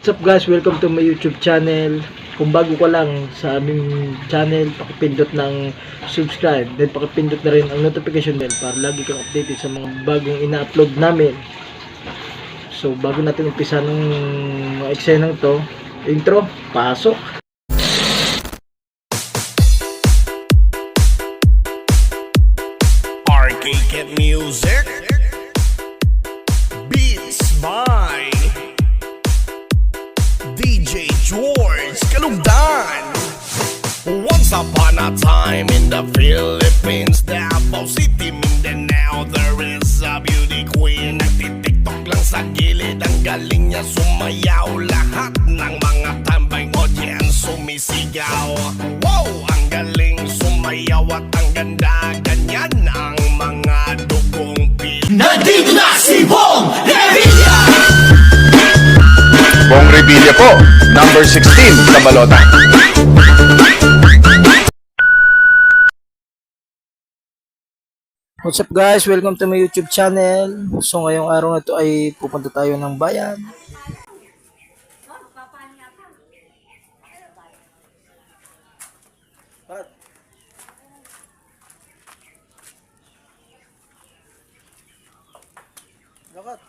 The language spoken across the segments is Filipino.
What's up guys? Welcome to my YouTube channel. Kung bago ka lang sa aming channel, pakipindot ng subscribe. Then pakipindot na rin ang notification bell para lagi kang updated sa mga bagong ina-upload namin. So bago natin umpisa ng mga eksenang to, intro, pasok! Arcade music, beats by DJ George Kalugdan. Once upon a time in the Philippines, Davao City, Mindanao, there is a beauty queen. Nagtitiktok lang sa gilid, ang galing niya sumayaw. Lahat ng mga tambay audience sumisigaw. Wow, ang galing sumayaw at ang ganda. Ganyan ang mga dugong Pilipinas. Nandito na si Bong Revilla! Bong Revilla po, number 16 sa balota. What's up guys? Welcome to my YouTube channel. So ngayong araw na ito ay pupunta tayo ng bayan. Lakat.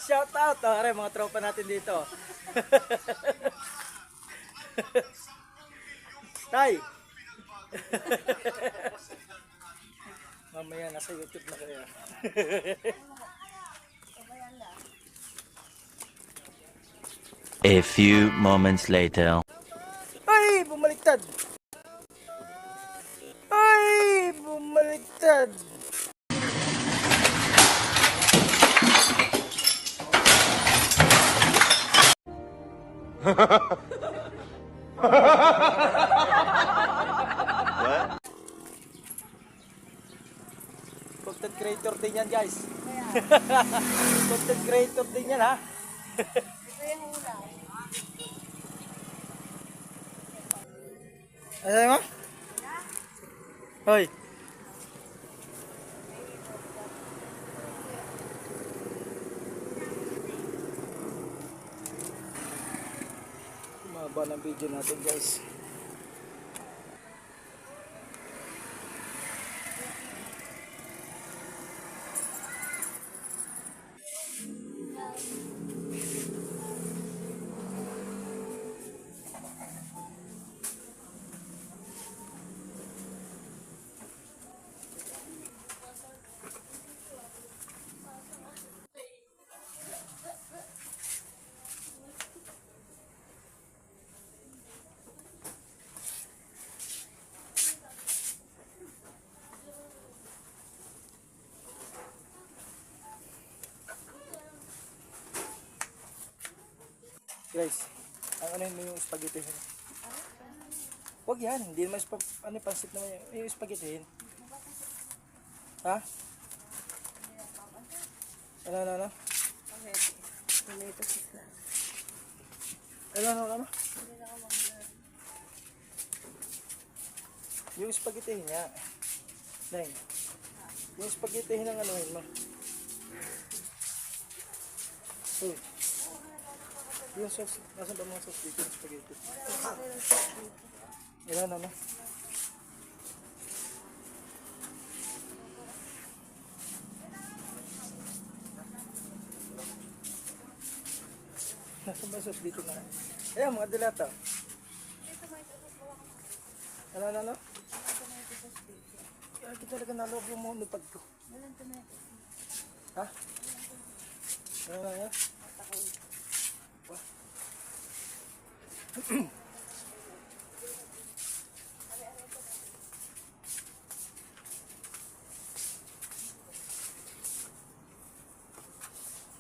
Shout out are mga tropa natin dito. Tay. Mamaya nasa YouTube na kayo. A few moments later. Ay, bumaliktad. Ay, bumaliktad. Content creator din yan guys. Content creator din yan ha. Ano mo? Hoy. Mahaba ng video natin guys. Guys, ang ano mo yung spaghetti? Huwag yan, hindi naman ano pansit naman yung spaghetti. Ha? Ano? Tomato sauce na. Ano? Yung spaghetti niya. Neng. Yung spaghetti ng anuhin mo. Uy. Yung sauce, nasan ba mga sauce dito yung spaghetti? Ano? Nasan ba sauce dito na? Ayan, mga dilata. Ano? Lagi talaga naloob yung mga lupad ko. Ha? Ano?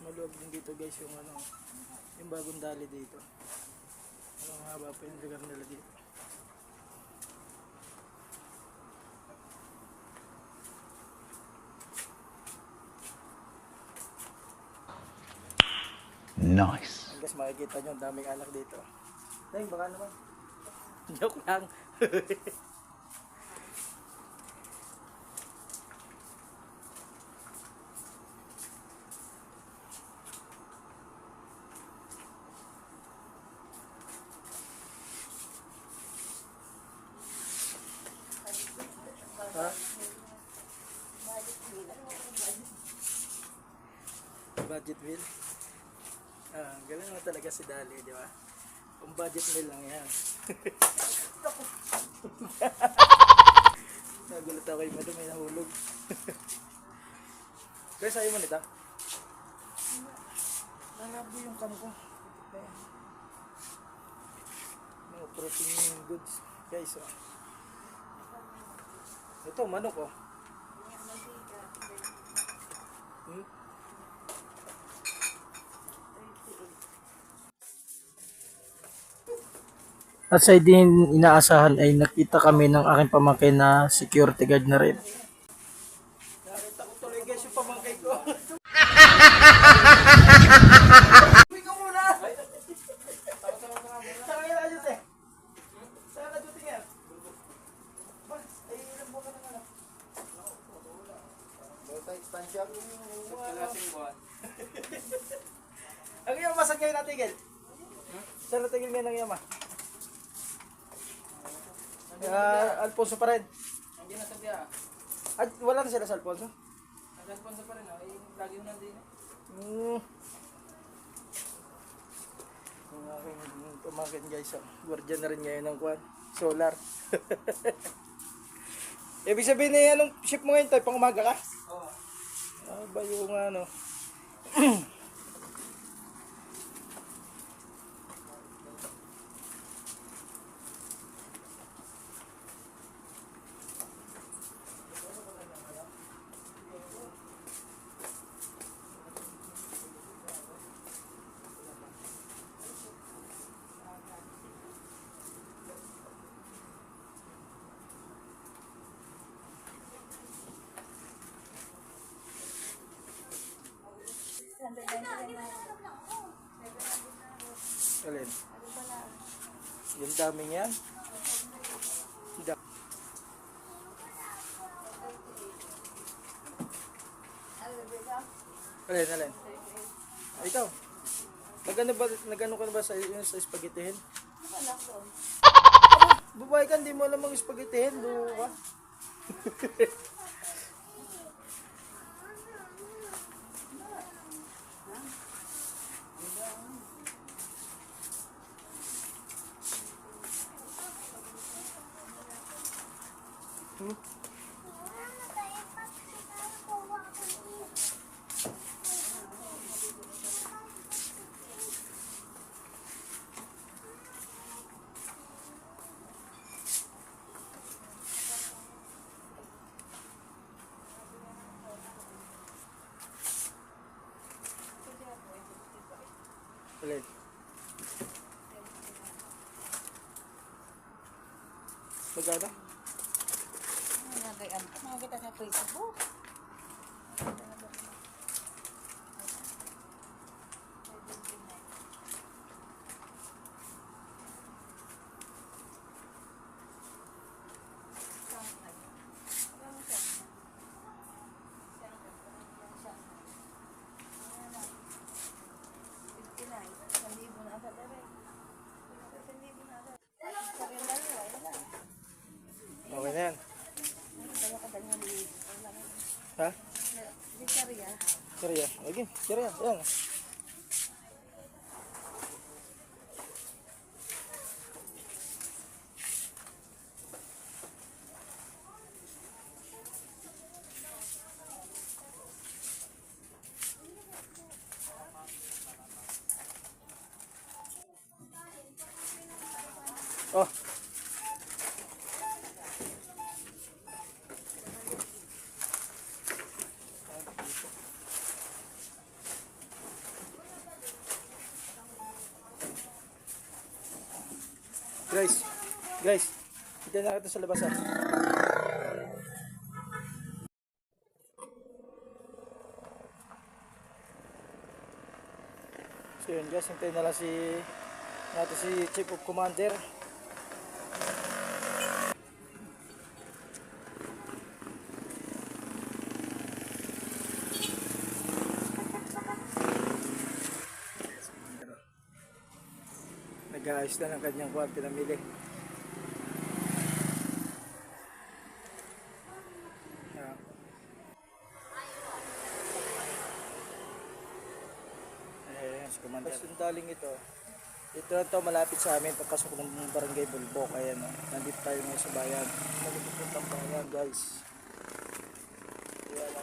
Maluwag din dito guys yung yung bagong dali dito. Haba pa yung lugar nila dito. Nice. Guys, makikita nyo, ang daming alak dito. Dahil baka naman. Joke lang. Ha? Budget meal? Ah, ganun naman talaga si Dali, di ba? Kung budget meal lang yan. Nagulat ako yung madumi nahulog. Kaya sa'yo mo nito? Lalabo yung kam ko. Ayan. Mga protein goods. Guys, oh. Ito, manok, oh. Hmm? At sa din inaasahan ay nakita kami ng aking pamangkin na security guard na rin. Nakita ko tuloy guys yung pamangkin ko. Uy ka muna! Saan ka ayos eh? Saan ka duty nga? Ba? Ay ilang buwan ka na nga. Multi-stansya. Kalasing buwan. Ang iyong masag kayo natigil? Saan natigil ngayon ang iyong ma? Alfonso pa rin. Hindi na sabi ah. At wala na sila sa Alfonso? Nag-sponsor pa rin ah. Lagi mo nandun eh. Ang aking pamangkin guys, guardian na rin ngayon ng kwan. Solar. Ibig sabihin na anong shift mo ngayon tayo? Pang umaga ka? Oo. Ah, ba yung ano? Alin? Yung daming yan? Alin? Ay, ikaw. Nagano ka na ba sa spaghettihin? Babae ka, hindi mo alam ang spaghettihin. Luho ka. Alin? Magkano? Nakakita sa Facebook. Okay na yan. Ha? Karya. Okay, karya. Yan. Oh. Guys, kita na kita sa labas ah. So yun, Ayan guys, hintayin na lang natin si Chief of Commander. Nag-aayos na ng kanyang kuwan, pinamili. Ayan. Ayan, si Commander. Yung daling ito malapit sa amin, papasok ng Barangay Bulbok. Ayan, nandito tayo ngayon sa bayan. Nandito ang bayan guys. Ayan,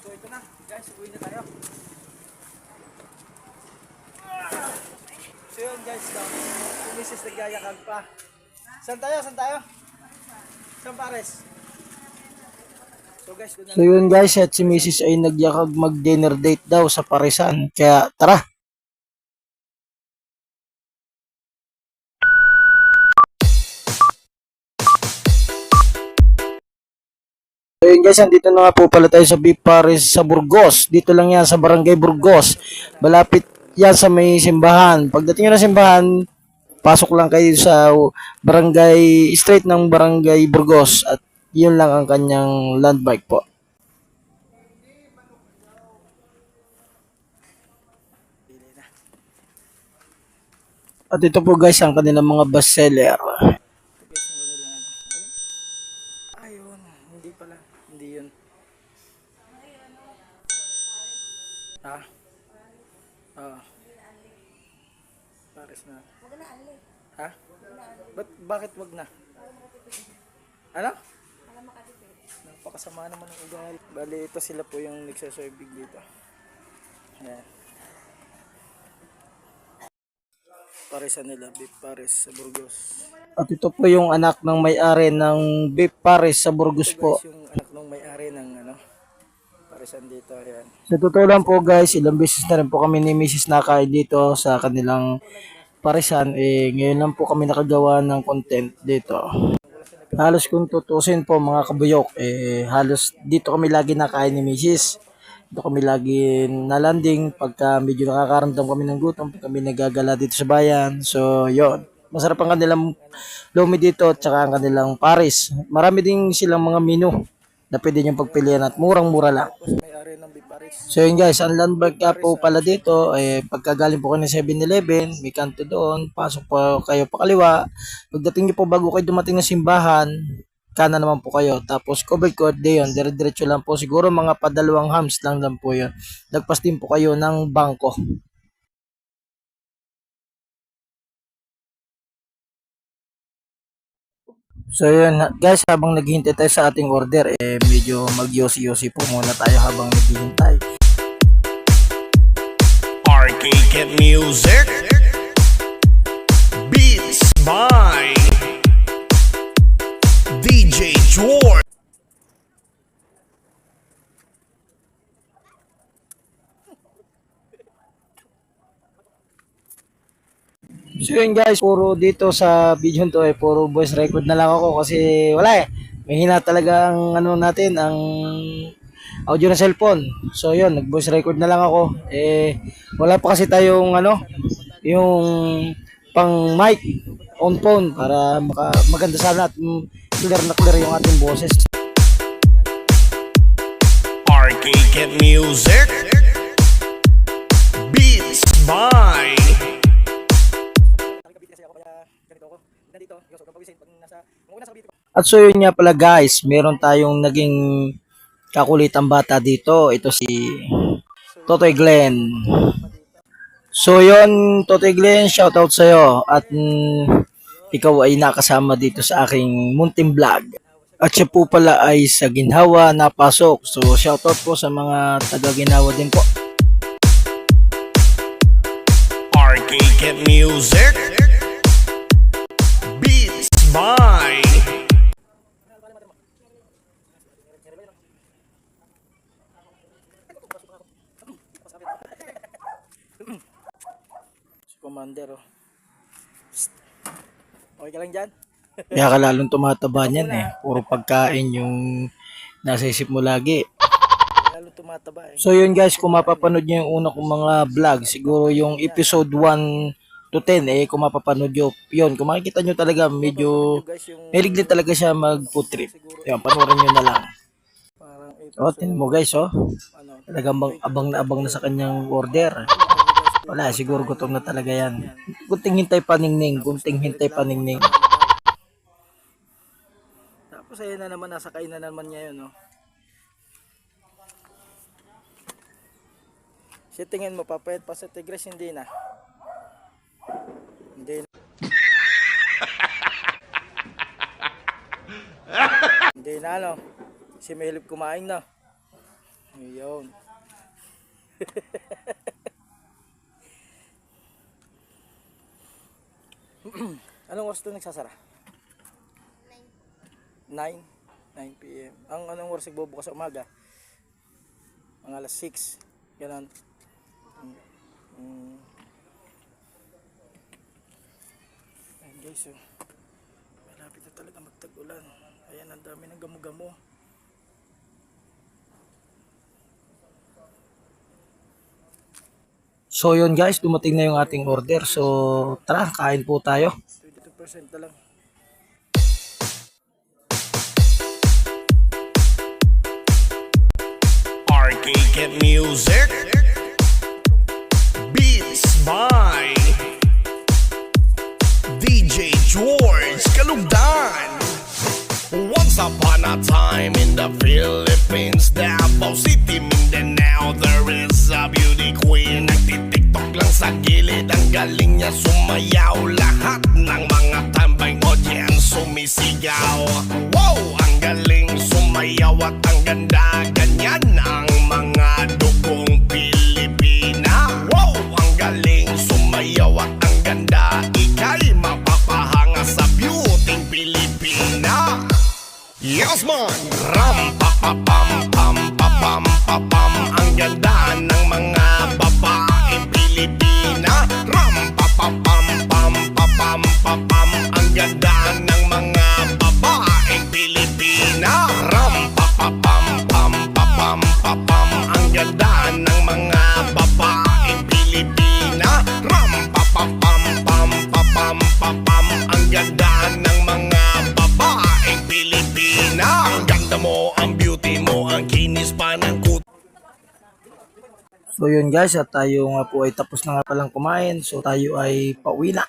so ito na guys, uwi na tayo. So yun guys, yung misis nagyayakan pa. Saan tayo? Saan pares? So guys, so yun guys, at si misis ay nagyakag mag dinner date daw sa Parisan. Kaya tara! So yun guys, andito na nga po pala tayo sa Beef Paris sa Burgos. Dito lang yan sa Barangay Burgos. Malapit yan sa may simbahan. Pagdating nyo na simbahan, pasok lang kayo sa barangay, straight ng Barangay Burgos. At yun lang ang kanyang landmark po. At ito po guys ang kanilang mga bestseller. Ayun, hindi pala. Hindi yun. Ha? Pares na. Ha? Bakit wag na? Ano? Napakasama naman ng ugali. Bali, ito sila po yung nagsaserving dito. Ayan. Parisan nila, Beef Paris sa Burgos. At ito po yung anak ng may-ari ng Beef Paris sa Burgos po. Ito guys, yung anak ng may-ari ng Parisan dito. Ayan. Sa totoo lang po guys, ilang beses na rin po kami ni Mrs. nakain dito sa kanilang Parisan. Ngayon lang po kami nakagawa ng content dito. Halos kung tutusin po mga kabuyok, halos dito kami lagi nakain ni Mrs. Dito kami lagi nalanding pagka medyo nakakaramdam kami ng gutom, pag kami nagagala dito sa bayan. So, yon. Masarap ang kanilang lomi dito at saka ang kanilang Paris. Marami din silang mga menu na pwede niyong pagpilian at murang-mura lang. So yun guys, ang landmark ka po pala dito, pagkagaling po kayo ng 7-Eleven, may kanto doon, pasok po kayo pa kaliwa. Pagdating niyo po bago kayo dumating ng simbahan, kanan naman po kayo. Tapos covered court day yun, dire-diretso lang po. Siguro mga padalawang hams lang po yun. Lagpas din po kayo ng bangko. So yun guys, habang naghihintay tayo sa ating order, medyo mag-yosi-yosi po muna tayo habang naghihintay. Arcade music. Beats by DJ George. So yun guys, puro dito sa video to puro voice record na lang ako kasi wala mahina talaga ang natin, ang audio ng cellphone. So yun, nag voice record na lang ako. Wala pa kasi tayong yung pang mic on phone para maganda sana at clear na clear yung ating boses. Arcade music. Beats by At so yun nga pala guys, meron tayong naging kakulitang bata dito. Ito si Totoy Glenn. So yun, Totoy Glenn, shoutout sa'yo. At ikaw ay nakasama dito sa aking munting vlog. At siya po pala ay sa Ginhawa napasok. So shoutout po sa mga taga Ginhawa din po. Arcade music. Beats by Si Commander, oh. Psst. Okay ka lang dyan? Kaya ka lalong tumataba niyan eh. Puro pagkain yung nasa isip mo lagi. Lalong tumataba eh. So yun guys, kung mapapanood nyo yung una kong mga vlog, siguro yung episode 1 to 10 eh, kung mapapanood nyo, yun, kung makikita nyo talaga, medyo mahilig din talaga siya mag food trip. Yun, panoorin nyo na lang. O, tingnan mo guys, oh. Talagang abang na abang na sa kanyang order. Wala, siguro gutom na talaga yan. Kunting hintay paningning, kunting hintay paningning. Tapos ayun na naman, nasa kainan naman niya yun, oh. Si tingin mo, papayad pa sa Tigres, hindi na. Hindi na. Hindi na, no? Si mahilip kumain na. Ayun. Anong oras ito nagsasara? 9 p.m. Ang anong oras nagbubukas sa umaga? Mga alas 6. Ganon. Ayan guys, oh. Malapit na talaga magtag-ulan. Ayan, ang dami ng gamo-gamo. So yun guys, dumating na yung ating order. So tara, kain po tayo. 22% na lang. Arcade music. Beats by DJ George Kalugdan. Once upon a time in the Philippines, Davao City, Mindanao, there is a beauty queen. Nagtitiktok lang sa gilid, ang galing niya sumayaw. Lahat ng mga tambay audience sumisigaw. Wow, ang galing sumayaw at ang ganda. Ganyan ang mga dugong Pilipina. Wow, ang galing sumayaw at ang ganda. Ika'y mapapahanga sa beauty Pilipina. Yes man! Ram pa pa pam pam pa pam pa pam. Ang ganda ng mga babaeng Pilipina. Ram pa pa pam pam pa pam pa pam. Ang ganda ng mga babaeng Pilipina. Ram pa pa pam pam pa pam pa pam. Ang ganda ng mga babaeng Pilipina. Ram pa pa pam pam pa pam pa pam. Ang ganda ng mga babaeng Pilipina. Ang ganda mo, ang beauty mo, ang kinis pa ng kut. So yun guys, at tayo nga po ay tapos na nga palang kumain. So tayo ay pauwi na.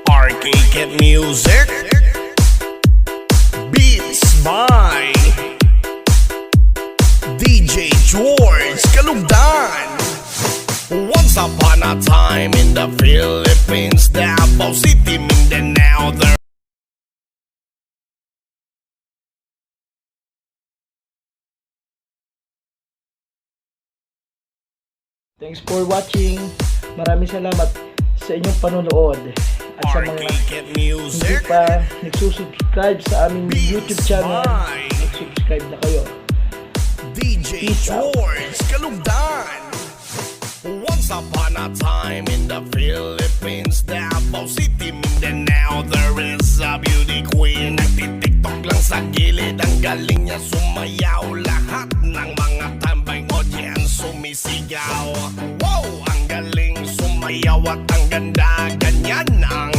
Arcade music. Beats by Kalugdan. Once upon a time in the Philippines, Davao City, Mindanao, there Thanks for watching. Maraming salamat sa inyong panonood. At sa mga Arcade hindi Music. pa nagsusubscribe sa aming YouTube channel, Fine. mag-subscribe na kayo. DJ Peace out. George Kalugdan. Once upon a time in the Philippines, Davao City, Mindanao, there is a beauty queen. Nagtitiktok lang sa gilid, ang galing niya sumayaw. Lahat ng mga tambay audience sumisigaw. Wow, ang galing sumayaw at ang ganda, ganyan ang